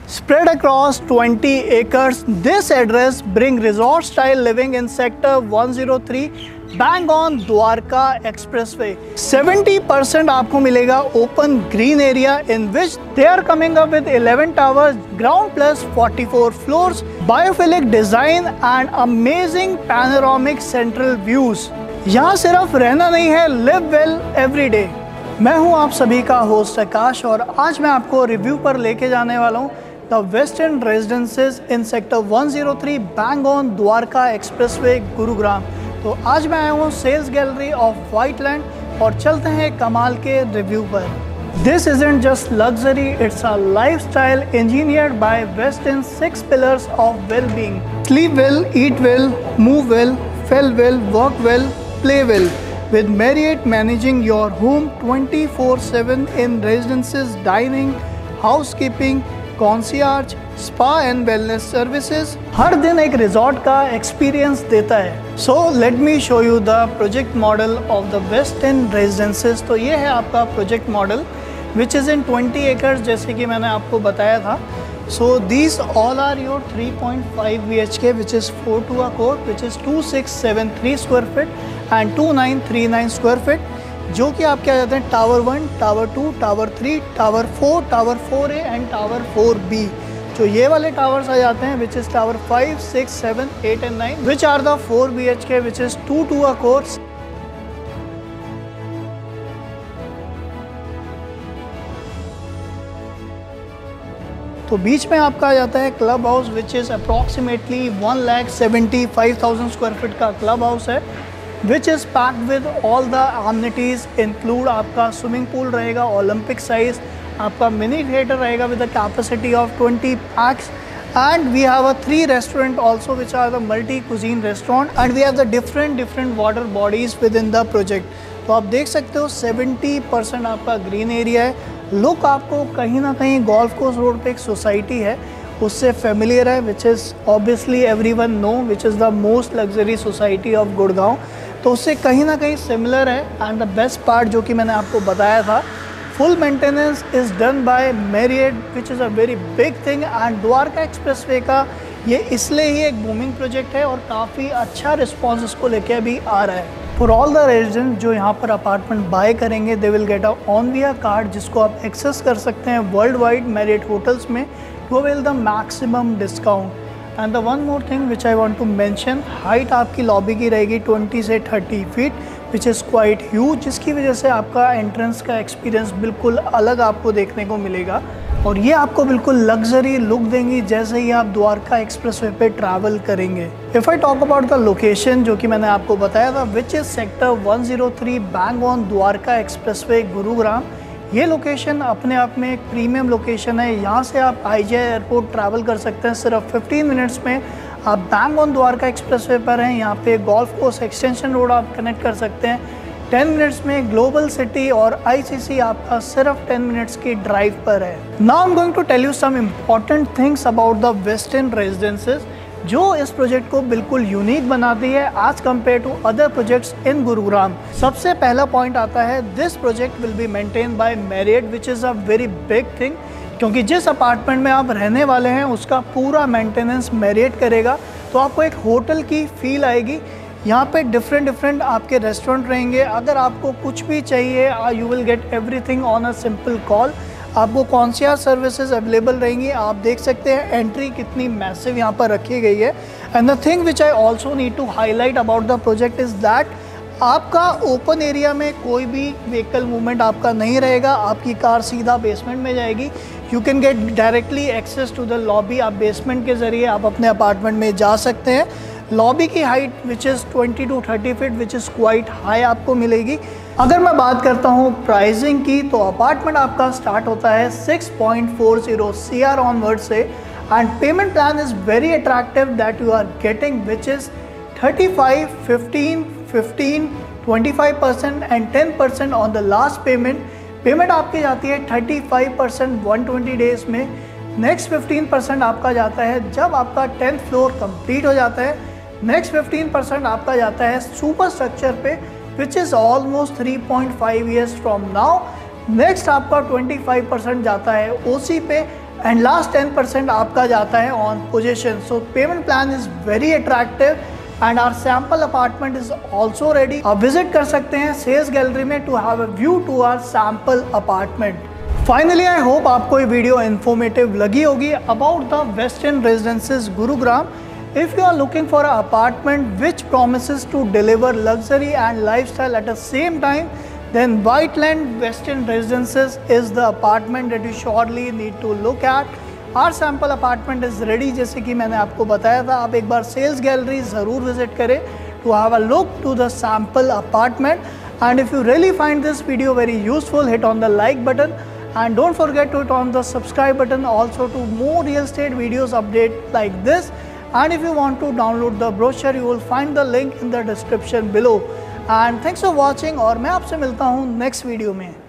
Spread across 20 acres, this address brings resort-style living in Sector 103, bang on Dwarka Expressway. 70% आपको मिलेगा open green area in which they are coming up with 11 towers, ground plus 44 floors, biophilic design and amazing panoramic central views. यहाँ सिर्फ रहना नहीं है, live well every day. मैं हूँ आप सभी का होस्ट आकाश और आज मैं आपको रिव्यू पर लेके जाने वाला हूँ the West End Residences in sector 103 bang on Dwarka expressway Gurugram. तो आज मैं आया हूँ सेल्स गैलरी ऑफ व्हाइटलैंड और चलते हैं कमाल के रिव्यू पर। This isn't just luxury, it's a lifestyle engineered by Westin 6 pillars of well being. Sleep well, eat well, move well, feel well, work well, play well, with Marriott managing your home 24/7 in residences, dining, housekeeping, concierge, spa and wellness services। हर दिन एक resort का experience देता है। So let me show you the project model of the West End Residences। तो ये है आपका project model which is in 20 acres जैसे कि मैंने आपको बताया था। So these all are your 3.5 BHK which is 4 to a court which is 2673 square feet and 2939 square feet, जो कि आपके आ जाते हैं tower 1, tower 2, tower 3, tower 4, tower 4A and tower 4B। जो ये वाले टावर्स आ जाते हैं which is tower 5, 6, 7, 8 and 9 which are the 4 BHK which is 2 to a court। तो बीच में आपका आ जाता है club house which is approximately 1,75,000 square feet का क्लब हाउस है which is packed with all the amenities include. आपका स्विमिंग पूल रहेगा Olympic size, आपका मिनी थिएटर रहेगा with the capacity of 20 PACS and we have a 3 restaurant also which are the multi cuisine restaurant and we have the different water bodies within the project। तो आप देख सकते हो 70% आपका green area है। Look आपको कहीं ना कहीं गोल्फ कोर्स रोड पे एक सोसाइटी है उससे फेमिलियर है which is obviously everyone know which is the most luxury society of Gurgaon. तो उससे कहीं ना कहीं सिमिलर है एंड द बेस्ट पार्ट जो कि मैंने आपको बताया था, full maintenance is done by Marriott which is a very big thing and Dwarka expressway का ये इसलिए ही एक बूमिंग प्रोजेक्ट है और काफ़ी अच्छा रिस्पॉन्स इसको लेके अभी आ रहा है। फॉर ऑल द रेजिडेंट जो यहाँ पर अपार्टमेंट बाय करेंगे they will get a Bonvoy card जिसको आप एक्सेस कर सकते हैं वर्ल्ड वाइड मैरियट होटल्स में to avail the maximum discount. And the one more thing which I want to mention, height आपकी लॉबी की रहेगी 20 से 30 feet which is quite huge, जिसकी वजह से आपका एंट्रेंस का एक्सपीरियंस बिल्कुल अलग आपको देखने को मिलेगा और ये आपको बिल्कुल लग्जरी लुक देंगी जैसे ही आप द्वारका एक्सप्रेसवे पे ट्रैवल करेंगे। If I talk about the location जो कि मैंने आपको बताया था which is sector 103 bang on Dwarka expressway Gurugram. ये लोकेशन अपने आप में एक प्रीमियम लोकेशन है। यहाँ से आप IGI एयरपोर्ट ट्रैवल कर सकते हैं सिर्फ 15 मिनट्स में। आप बैंग ऑन द्वारका एक्सप्रेसवे पर हैं, यहाँ पे गोल्फ कोर्स एक्सटेंशन रोड आप कनेक्ट कर सकते हैं 10 मिनट्स में। ग्लोबल सिटी और ICC आपका सिर्फ 10 मिनट्स की ड्राइव पर है। Now I am going to tell you some important things about the West End Residences जो इस प्रोजेक्ट को बिल्कुल यूनिक बनाती है as compare to other projects in Gurugram. सबसे पहला पॉइंट आता है this project will be maintain by Marriott which is a very big thing, क्योंकि जिस अपार्टमेंट में आप रहने वाले हैं उसका पूरा मेंटेनेंस मैरियट करेगा तो आपको एक होटल की फील आएगी। यहाँ पे डिफरेंट आपके रेस्टोरेंट रहेंगे। अगर आपको कुछ भी चाहिए you will get everything on a simple call. आपको कॉन्सियर्ज सर्विसेज अवेलेबल रहेंगी। आप देख सकते हैं एंट्री कितनी मैसिव यहाँ पर रखी गई है। And the thing which I also need to highlight about the project is that आपका ओपन एरिया में कोई भी व्हीकल मूवमेंट आपका नहीं रहेगा। आपकी कार सीधा बेसमेंट में जाएगी। You can get directly access to the lobby. आप बेसमेंट के ज़रिए आप अपने अपार्टमेंट में जा सकते हैं। लॉबी की height which is 20 to 30 feet which is quite high आपको मिलेगी। अगर मैं बात करता हूँ प्राइसिंग की तो अपार्टमेंट आपका स्टार्ट होता है 6.40 CR ऑनवर्ड से and payment plan is very attractive that you are getting which is 35, 15, 15, 25% and 10% on the last payment. Payment आपकी जाती है 35% 120 डेज में। नेक्स्ट 15% आपका जाता है जब आपका 10th फ्लोर कंप्लीट हो जाता है। नेक्स्ट 15% आपका जाता है सुपर स्ट्रक्चर पे which is almost 3.5 years from now. Next आपका 25% जाता है OC पे एंड लास्ट 10% आपका जाता है on position. So payment plan is very attractive and our sample apartment is also ready. आप विजिट कर सकते हैं सेल्स गैलरी में to have a view to our sample apartment. Finally I hope आपको ये वीडियो इन्फॉर्मेटिव लगी होगी about the Western Residences Gurugram. If you are looking for an apartment which promises to deliver luxury and lifestyle at the same time, then Whiteland Western Residences is the apartment that you surely need to look at. Our sample apartment is ready, जैसे कि मैंने आपको बताया था। आप एक बार sales gallery ज़रूर visit करें to have a look to the sample apartment. And if you really find this video very useful, hit on the like button and don't forget to hit on the subscribe button also to more real estate videos update like this. And if you want to download the brochure, you will find the link in the description below. And thanks for watching और मैं आपसे मिलता हूँ next video में।